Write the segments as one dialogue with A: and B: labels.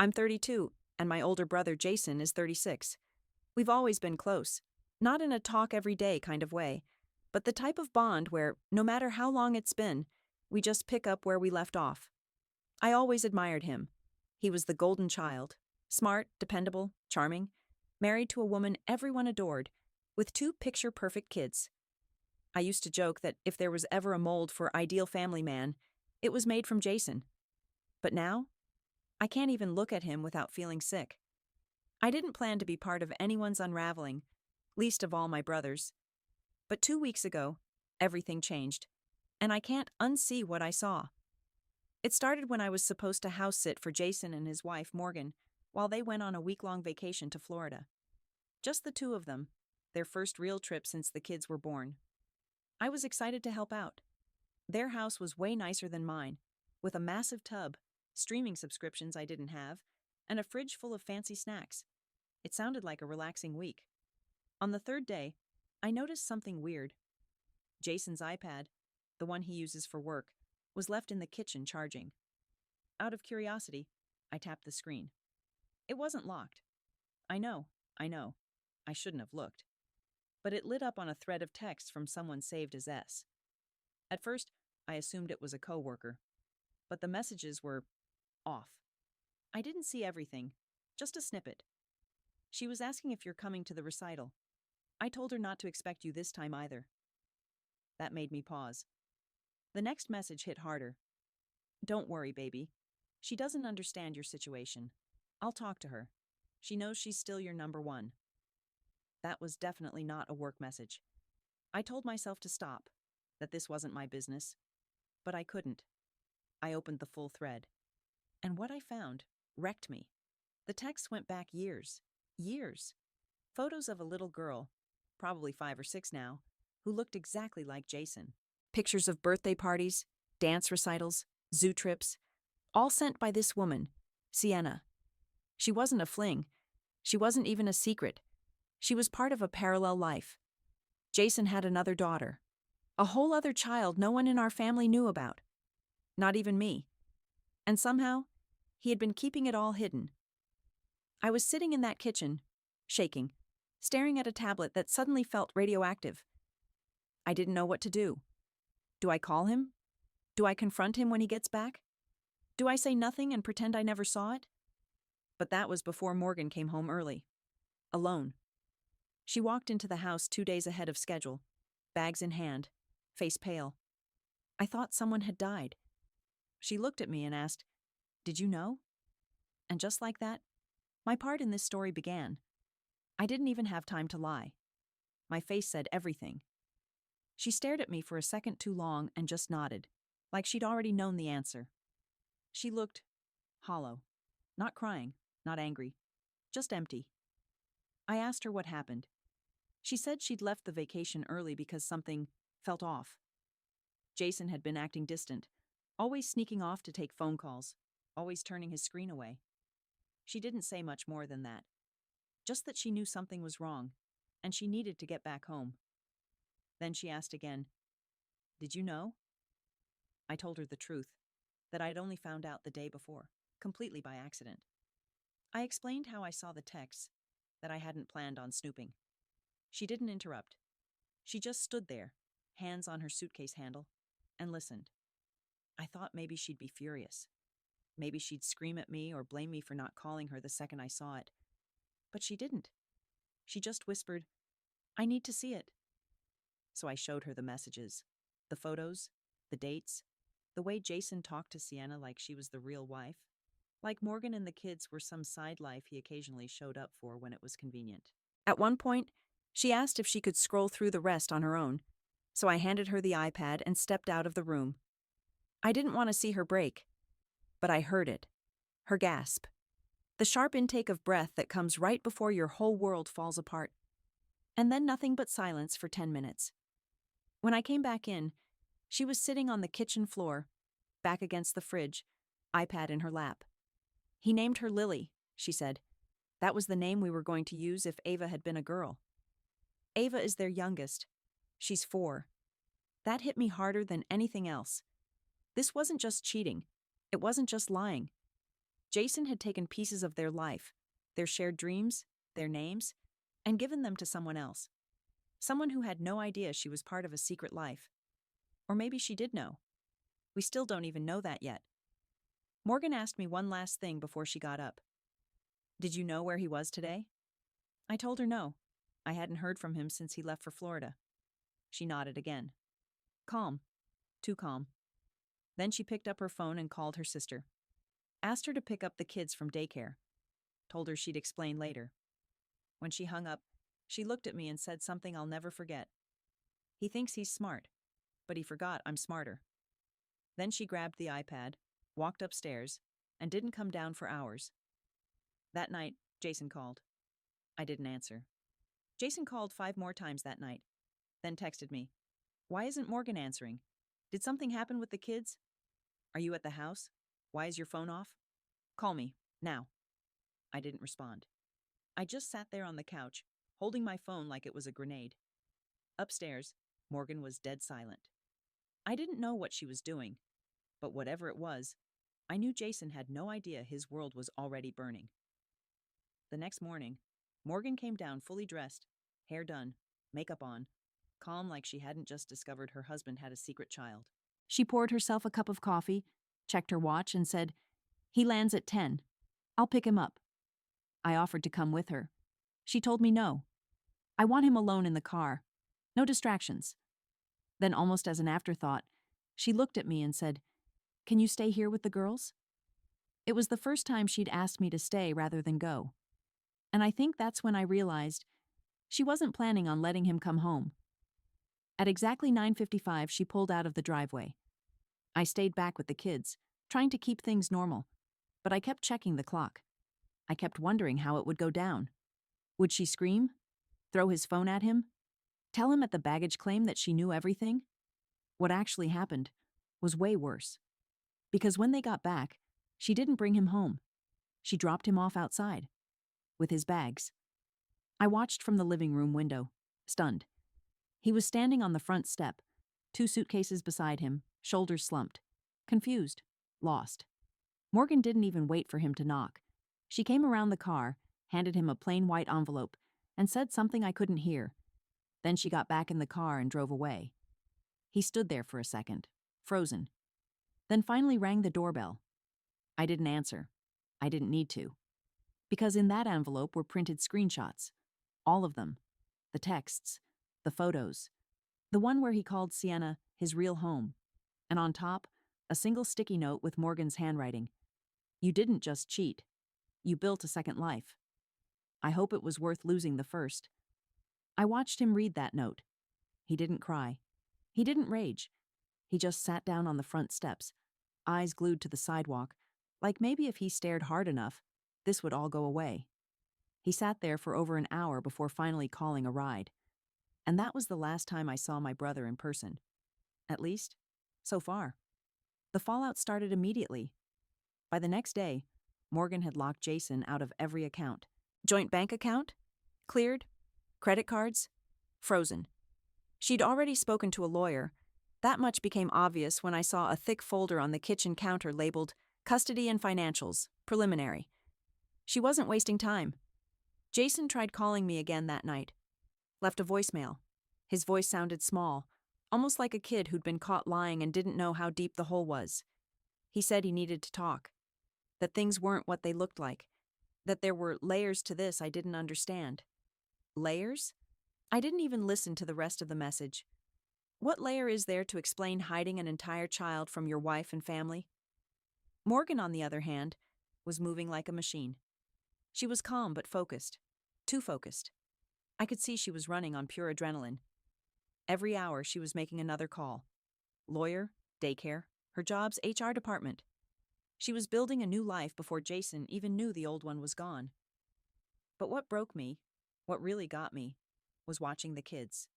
A: I'm 32, and my older brother Jason is 36. We've always been close. Not in a talk every day kind of way, but the type of bond where, no matter how long it's been, we just pick up where we left off. I always admired him. He was the golden child. Smart, dependable, charming, married to a woman everyone adored, with two picture-perfect kids. I used to joke that if there was ever a mold for ideal family man, it was made from Jason. But now, I can't even look at him without feeling sick. I didn't plan to be part of anyone's unraveling, least of all my brother's. But 2 weeks ago, everything changed, and I can't unsee what I saw. It started when I was supposed to house sit for Jason and his wife Morgan while they went on a week-long vacation to Florida. Just the two of them, their first real trip since the kids were born. I was excited to help out. Their house was way nicer than mine, with a massive tub, streaming subscriptions I didn't have, and a fridge full of fancy snacks. It sounded like a relaxing week. On the third day, I noticed something weird. Jason's iPad, the one he uses for work, was left in the kitchen charging. Out of curiosity, I tapped the screen. It wasn't locked. I know. I shouldn't have looked. But it lit up on a thread of text from someone saved as S. At first, I assumed it was a coworker, but the messages were off. I didn't see everything, just a snippet. She was asking if you're coming to the recital. I told her not to expect you this time either. That made me pause. The next message hit harder. Don't worry, baby. She doesn't understand your situation. I'll talk to her. She knows she's still your number one. That was definitely not a work message. I told myself to stop, that this wasn't my business. But I couldn't. I opened the full thread. And what I found wrecked me. The text went back years. Photos of a little girl, probably 5 or 6 now, who looked exactly like Jason. Pictures of birthday parties, dance recitals, zoo trips, all sent by this woman, Sienna. She wasn't a fling. She wasn't even a secret. She was part of a parallel life. Jason had another daughter. A whole other child no one in our family knew about. Not even me. And somehow, he had been keeping it all hidden. I was sitting in that kitchen, shaking, staring at a tablet that suddenly felt radioactive. I didn't know what to do. Do I call him? Do I confront him when he gets back? Do I say nothing and pretend I never saw it? But that was before Morgan came home early. Alone. She walked into the house 2 days ahead of schedule, bags in hand, face pale. I thought someone had died. She looked at me and asked, "Did you know?" And just like that, my part in this story began. I didn't even have time to lie. My face said everything. She stared at me for a second too long and just nodded, like she'd already known the answer. She looked hollow. Not crying, not angry, just empty. I asked her what happened. She said she'd left the vacation early because something felt off. Jason had been acting distant, always sneaking off to take phone calls, always turning his screen away. She didn't say much more than that. Just that she knew something was wrong, and she needed to get back home. Then she asked again, "Did you know?" I told her the truth, that I'd only found out the day before, completely by accident. I explained how I saw the texts, that I hadn't planned on snooping. She didn't interrupt. She just stood there, hands on her suitcase handle, and listened. I thought maybe she'd be furious. Maybe she'd scream at me or blame me for not calling her the second I saw it. But she didn't. She just whispered, "I need to see it." So I showed her the messages, the photos, the dates, the way Jason talked to Sienna like she was the real wife, like Morgan and the kids were some side life he occasionally showed up for when it was convenient. At one point, she asked if she could scroll through the rest on her own, so I handed her the iPad and stepped out of the room. I didn't want to see her break, but I heard it, her gasp, the sharp intake of breath that comes right before your whole world falls apart, and then nothing but silence for 10 minutes. When I came back in, she was sitting on the kitchen floor, back against the fridge, iPad in her lap. "He named her Lily," she said. "That was the name we were going to use if Ava had been a girl. Ava is their youngest. She's 4. That hit me harder than anything else. This wasn't just cheating. It wasn't just lying. Jason had taken pieces of their life, their shared dreams, their names, and given them to someone else. Someone who had no idea she was part of a secret life. Or maybe she did know. We still don't even know that yet. Morgan asked me one last thing before she got up. Did you know where he was today? I told her no. I hadn't heard from him since he left for Florida. She nodded again. Calm. Too calm. Then she picked up her phone and called her sister. Asked her to pick up the kids from daycare. Told her she'd explain later. When she hung up, she looked at me and said something I'll never forget. He thinks he's smart, but he forgot I'm smarter. Then she grabbed the iPad, walked upstairs, and didn't come down for hours. That night, Jason called. I didn't answer. Jason called 5 more times that night, then texted me. Why isn't Morgan answering? Did something happen with the kids? Are you at the house? Why is your phone off? Call me, now. I didn't respond. I just sat there on the couch, holding my phone like it was a grenade. Upstairs, Morgan was dead silent. I didn't know what she was doing, but whatever it was, I knew Jason had no idea his world was already burning. The next morning, Morgan came down fully dressed, hair done, makeup on, calm like she hadn't just discovered her husband had a secret child. She poured herself a cup of coffee, checked her watch, and said, He lands at 10. I'll pick him up. I offered to come with her. She told me no. I want him alone in the car. No distractions. Then, almost as an afterthought, she looked at me and said, Can you stay here with the girls? It was the first time she'd asked me to stay rather than go. And I think that's when I realized she wasn't planning on letting him come home. At exactly 9:55, she pulled out of the driveway. I stayed back with the kids, trying to keep things normal, but I kept checking the clock. I kept wondering how it would go down. Would she scream? Throw his phone at him? Tell him at the baggage claim that she knew everything? What actually happened was way worse. Because when they got back, she didn't bring him home. She dropped him off outside, with his bags. I watched from the living room window, stunned. He was standing on the front step, 2 suitcases beside him, shoulders slumped, confused, lost. Morgan didn't even wait for him to knock. She came around the car, handed him a plain white envelope, and said something I couldn't hear. Then she got back in the car and drove away. He stood there for a second, frozen. Then finally rang the doorbell. I didn't answer. I didn't need to. Because in that envelope were printed screenshots. All of them. The texts. The photos. The one where he called Sienna his real home. And on top, a single sticky note with Morgan's handwriting. You didn't just cheat. You built a second life. I hope it was worth losing the first. I watched him read that note. He didn't cry. He didn't rage. He just sat down on the front steps, eyes glued to the sidewalk, like maybe if he stared hard enough, this would all go away. He sat there for over an hour before finally calling a ride. And that was the last time I saw my brother in person. At least, so far. The fallout started immediately. By the next day, Morgan had locked Jason out of every account. Joint bank account? Cleared? Credit cards? Frozen. She'd already spoken to a lawyer. That much became obvious when I saw a thick folder on the kitchen counter labeled Custody and Financials, Preliminary. She wasn't wasting time. Jason tried calling me again that night. Left a voicemail. His voice sounded small, almost like a kid who'd been caught lying and didn't know how deep the hole was. He said he needed to talk. That things weren't what they looked like. That there were layers to this I didn't understand. Layers? I didn't even listen to the rest of the message. What layer is there to explain hiding an entire child from your wife and family? Morgan, on the other hand, was moving like a machine. She was calm but focused. Too focused. I could see she was running on pure adrenaline. Every hour she was making another call. Lawyer, daycare, her job's HR department. She was building a new life before Jason even knew the old one was gone. But what broke me, what really got me, was watching the kids.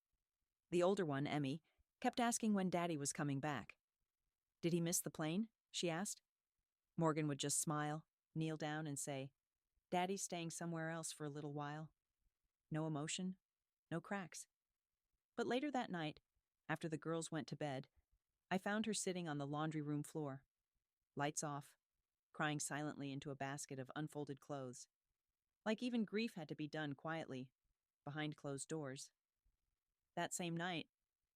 A: The older one, Emmy, kept asking when Daddy was coming back. Did he miss the plane? She asked. Morgan would just smile, kneel down, and say, Daddy's staying somewhere else for a little while. No emotion, no cracks. But later that night, after the girls went to bed, I found her sitting on the laundry room floor. Lights off, crying silently into a basket of unfolded clothes. Like even grief had to be done quietly, behind closed doors. That same night,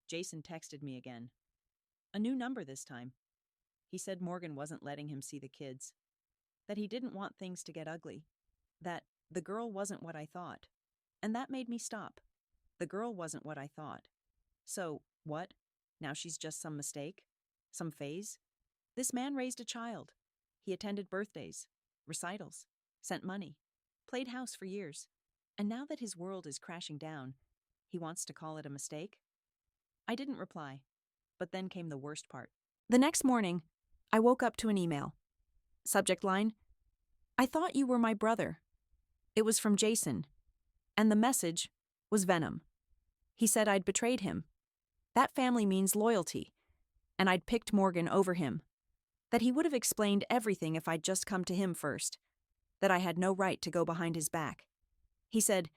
A: Jason texted me again. A new number this time. He said Morgan wasn't letting him see the kids, that he didn't want things to get ugly, that the girl wasn't what I thought. And that made me stop. The girl wasn't what I thought. So, what? Now she's just some mistake? Some phase? This man raised a child. He attended birthdays, recitals, sent money, played house for years. And now that his world is crashing down, he wants to call it a mistake? I didn't reply, but then came the worst part. The next morning, I woke up to an email. Subject line, "I thought you were my brother." It was from Jason, and the message was venom. He said I'd betrayed him. That family means loyalty, and I'd picked Morgan over him. That he would have explained everything if I'd just come to him first. That I had no right to go behind his back. He said,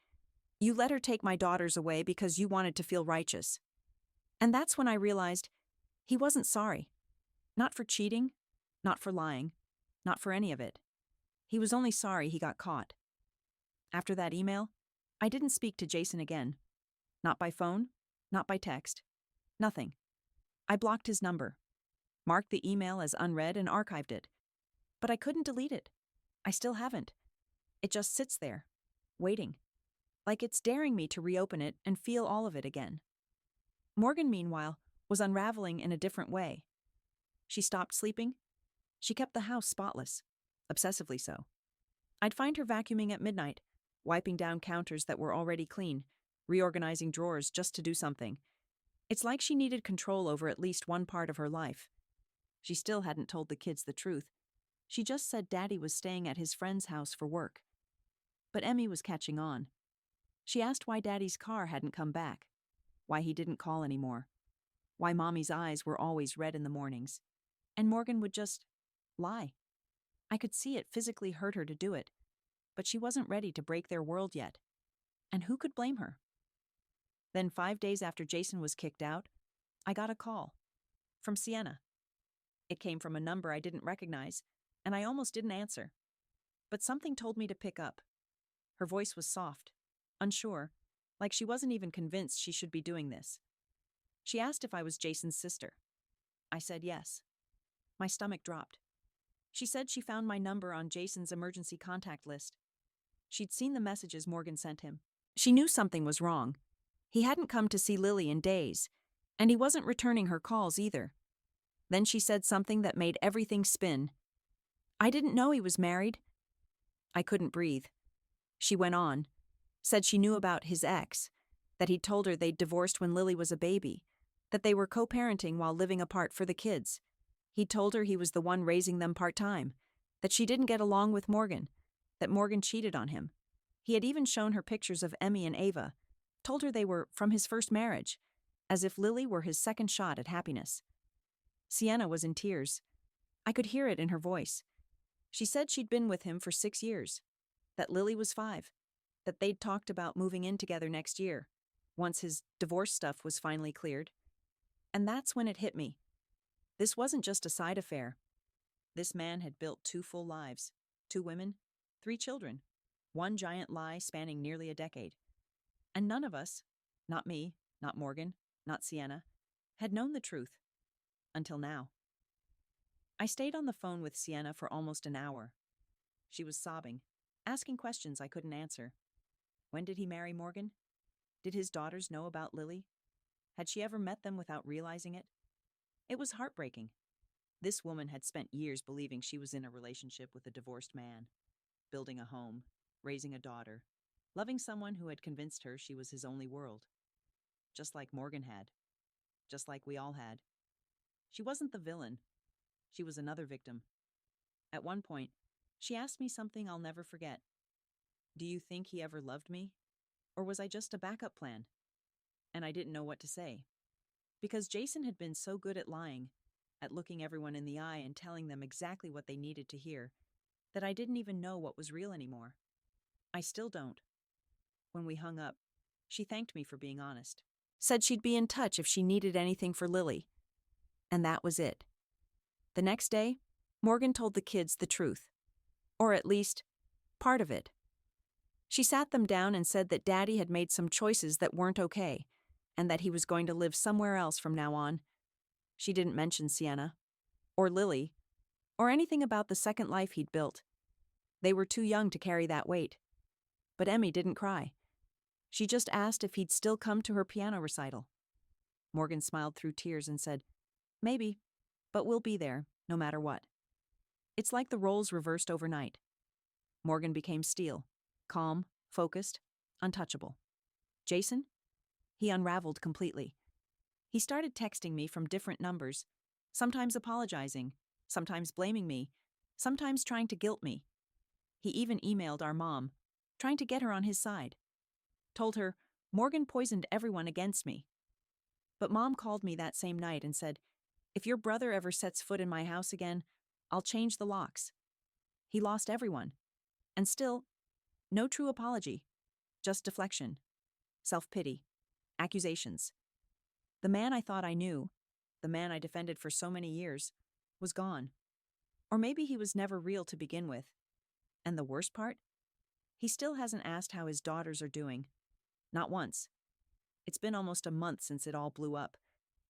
A: "You let her take my daughters away because you wanted to feel righteous." And that's when I realized he wasn't sorry. Not for cheating, not for lying, not for any of it. He was only sorry he got caught. After that email, I didn't speak to Jason again. Not by phone, not by text. Nothing. I blocked his number, marked the email as unread and archived it. But I couldn't delete it. I still haven't. It just sits there, waiting. Like it's daring me to reopen it and feel all of it again. Morgan, meanwhile, was unraveling in a different way. She stopped sleeping. She kept the house spotless, obsessively so. I'd find her vacuuming at midnight, wiping down counters that were already clean, reorganizing drawers just to do something. It's like she needed control over at least one part of her life. She still hadn't told the kids the truth. She just said Daddy was staying at his friend's house for work. But Emmy was catching on. She asked why Daddy's car hadn't come back, why he didn't call anymore, why Mommy's eyes were always red in the mornings. And Morgan would just lie. I could see it physically hurt her to do it, but she wasn't ready to break their world yet. And who could blame her? Then 5 days after Jason was kicked out, I got a call from Sienna. It came from a number I didn't recognize, and I almost didn't answer. But something told me to pick up. Her voice was soft, unsure, like she wasn't even convinced she should be doing this. She asked if I was Jason's sister. I said yes. My stomach dropped. She said she found my number on Jason's emergency contact list. She'd seen the messages Morgan sent him. She knew something was wrong. He hadn't come to see Lily in days, and he wasn't returning her calls either. Then she said something that made everything spin. I didn't know he was married. I couldn't breathe. She went on, said she knew about his ex, that he'd told her they'd divorced when Lily was a baby, that they were co-parenting while living apart for the kids. He'd told her he was the one raising them part-time, that she didn't get along with Morgan, that Morgan cheated on him. He had even shown her pictures of Emmy and Ava, told her they were from his first marriage, as if Lily were his second shot at happiness. Sienna was in tears. I could hear it in her voice. She said she'd been with him for 6 years, that Lily was 5, that they'd talked about moving in together next year, once his divorce stuff was finally cleared. And that's when it hit me. This wasn't just a side affair. This man had built 2 full lives, 2 women, 3 children, one giant lie spanning nearly a decade. And none of us, not me, not Morgan, not Sienna, had known the truth. Until now. I stayed on the phone with Sienna for almost an hour. She was sobbing, asking questions I couldn't answer. When did he marry Morgan? Did his daughters know about Lily? Had she ever met them without realizing it? It was heartbreaking. This woman had spent years believing she was in a relationship with a divorced man, building a home, raising a daughter, loving someone who had convinced her she was his only world. Just like Morgan had. Just like we all had. She wasn't the villain. She was another victim. At one point, she asked me something I'll never forget. Do you think he ever loved me? Or was I just a backup plan? And I didn't know what to say. Because Jason had been so good at lying, at looking everyone in the eye and telling them exactly what they needed to hear, that I didn't even know what was real anymore. I still don't. When we hung up, she thanked me for being honest. Said she'd be in touch if she needed anything for Lily. And that was it. The next day, Morgan told the kids the truth. Or at least, part of it. She sat them down and said that Daddy had made some choices that weren't okay, and that he was going to live somewhere else from now on. She didn't mention Sienna, or Lily, or anything about the second life he'd built. They were too young to carry that weight. But Emmy didn't cry. She just asked if he'd still come to her piano recital. Morgan smiled through tears and said, "Maybe, but we'll be there, no matter what." It's like the roles reversed overnight. Morgan became steel, calm, focused, untouchable. Jason? He unraveled completely. He started texting me from different numbers, sometimes apologizing, sometimes blaming me, sometimes trying to guilt me. He even emailed our mom, trying to get her on his side. Told her, Morgan poisoned everyone against me. But Mom called me that same night and said, "If your brother ever sets foot in my house again, I'll change the locks." He lost everyone. And still, no true apology. Just deflection, self-pity, accusations. The man I thought I knew, the man I defended for so many years, was gone. Or maybe he was never real to begin with. And the worst part? He still hasn't asked how his daughters are doing. Not once. It's been almost a month since it all blew up,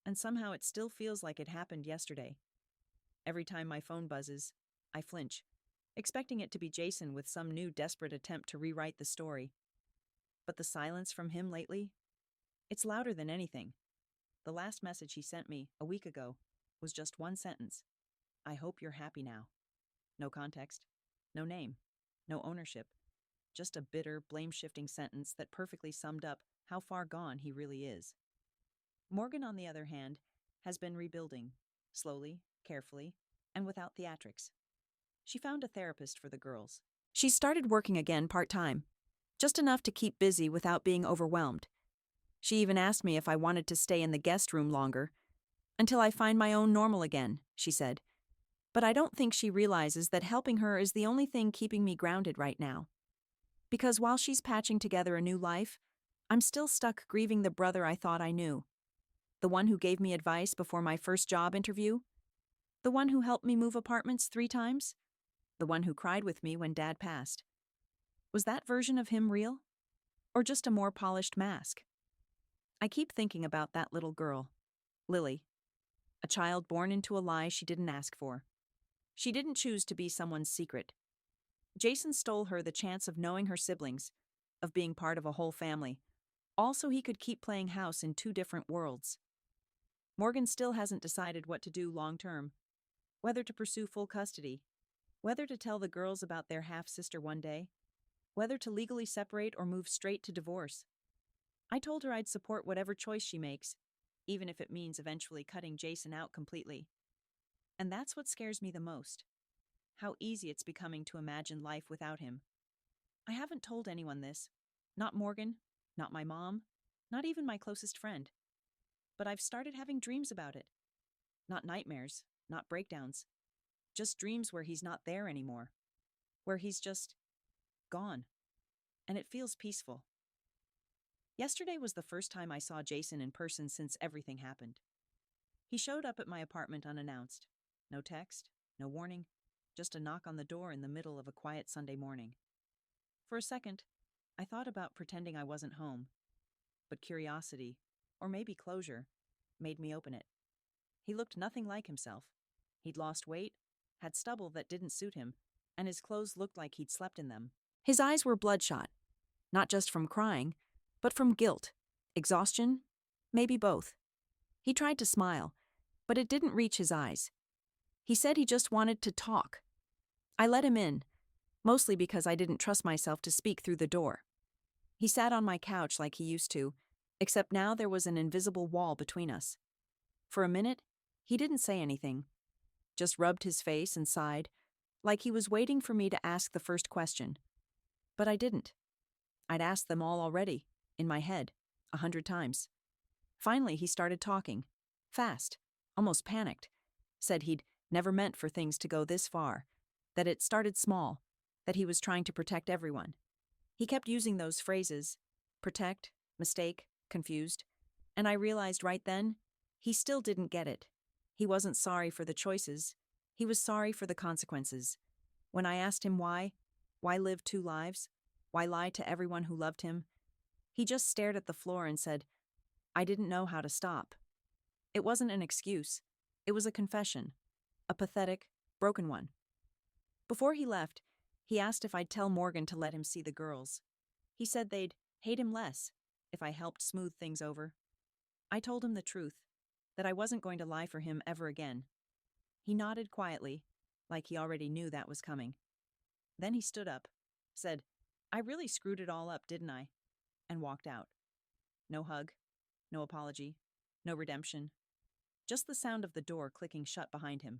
A: and somehow it still feels like it happened yesterday. Every time my phone buzzes, I flinch, expecting it to be Jason with some new desperate attempt to rewrite the story. But the silence from him lately? It's louder than anything. The last message he sent me, a week ago, was just one sentence. "I hope you're happy now." No context, no name, no ownership. Just a bitter, blame-shifting sentence that perfectly summed up how far gone he really is. Morgan, on the other hand, has been rebuilding, slowly, carefully, and without theatrics. She found a therapist for the girls. She started working again part-time, just enough to keep busy without being overwhelmed. She even asked me if I wanted to stay in the guest room longer, "Until I find my own normal again," she said. But I don't think she realizes that helping her is the only thing keeping me grounded right now. Because while she's patching together a new life, I'm still stuck grieving the brother I thought I knew. The one who gave me advice before my first job interview. The one who helped me move apartments 3 times. The one who cried with me when Dad passed. Was that version of him real? Or just a more polished mask? I keep thinking about that little girl, Lily. A child born into a lie she didn't ask for. She didn't choose to be someone's secret. Jason stole her the chance of knowing her siblings, of being part of a whole family, all so he could keep playing house in 2 different worlds. Morgan still hasn't decided what to do long-term, whether to pursue full custody, whether to tell the girls about their half-sister one day, whether to legally separate or move straight to divorce. I told her I'd support whatever choice she makes, even if it means eventually cutting Jason out completely. And that's what scares me the most. How easy it's becoming to imagine life without him. I haven't told anyone this. Not Morgan, not my mom, not even my closest friend. But I've started having dreams about it. Not nightmares, not breakdowns. Just dreams where he's not there anymore. Where he's just gone. And it feels peaceful. Yesterday was the first time I saw Jason in person since everything happened. He showed up at my apartment unannounced. No text, no warning, just a knock on the door in the middle of a quiet Sunday morning. For a second, I thought about pretending I wasn't home. But curiosity, or maybe closure, made me open it. He looked nothing like himself. He'd lost weight, had stubble that didn't suit him, and his clothes looked like he'd slept in them. His eyes were bloodshot, not just from crying, but from guilt, exhaustion, maybe both. He tried to smile, but it didn't reach his eyes. He said he just wanted to talk. I let him in, mostly because I didn't trust myself to speak through the door. He sat on my couch like he used to, except now there was an invisible wall between us. For a minute, he didn't say anything, just rubbed his face and sighed, like he was waiting for me to ask the first question. But I didn't. I'd asked them all already, in my head, 100 times. Finally, he started talking, fast, almost panicked, said he'd never meant for things to go this far, that it started small, that he was trying to protect everyone. He kept using those phrases, protect, mistake, confused, and I realized right then, he still didn't get it. He wasn't sorry for the choices, He was sorry for the consequences. When I asked him why live two lives? Why lie to everyone who loved him? He just stared at the floor and said, I didn't know how to stop. It wasn't an excuse. It was a confession. A pathetic, broken one. Before he left, he asked if I'd tell Morgan to let him see the girls. He said they'd hate him less if I helped smooth things over. I told him the truth, that I wasn't going to lie for him ever again. He nodded quietly, like he already knew that was coming. Then he stood up, said, I really screwed it all up, didn't I? And walked out. No hug, no apology, no redemption. Just the sound of the door clicking shut behind him.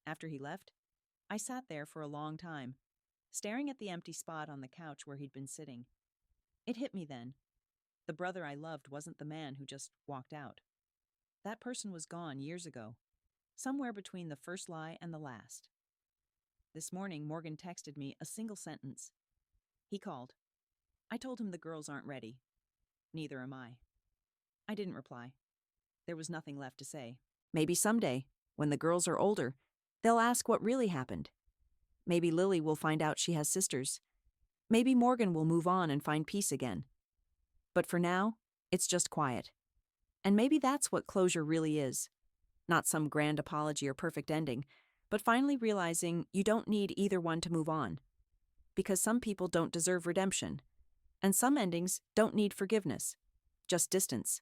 A: After he left, I sat there for a long time, staring at the empty spot on the couch where he'd been sitting. It hit me then. The brother I loved wasn't the man who just walked out. That person was gone years ago, somewhere between the first lie and the last. This morning, Morgan texted me a single sentence. He called. I told him the girls aren't ready. Neither am I. I didn't reply. There was nothing left to say. Maybe someday, when the girls are older, they'll ask what really happened. Maybe Lily will find out she has sisters. Maybe Morgan will move on and find peace again. But for now, it's just quiet. And maybe that's what closure really is. Not some grand apology or perfect ending, but finally realizing you don't need either one to move on. Because some people don't deserve redemption, and some endings don't need forgiveness, just distance.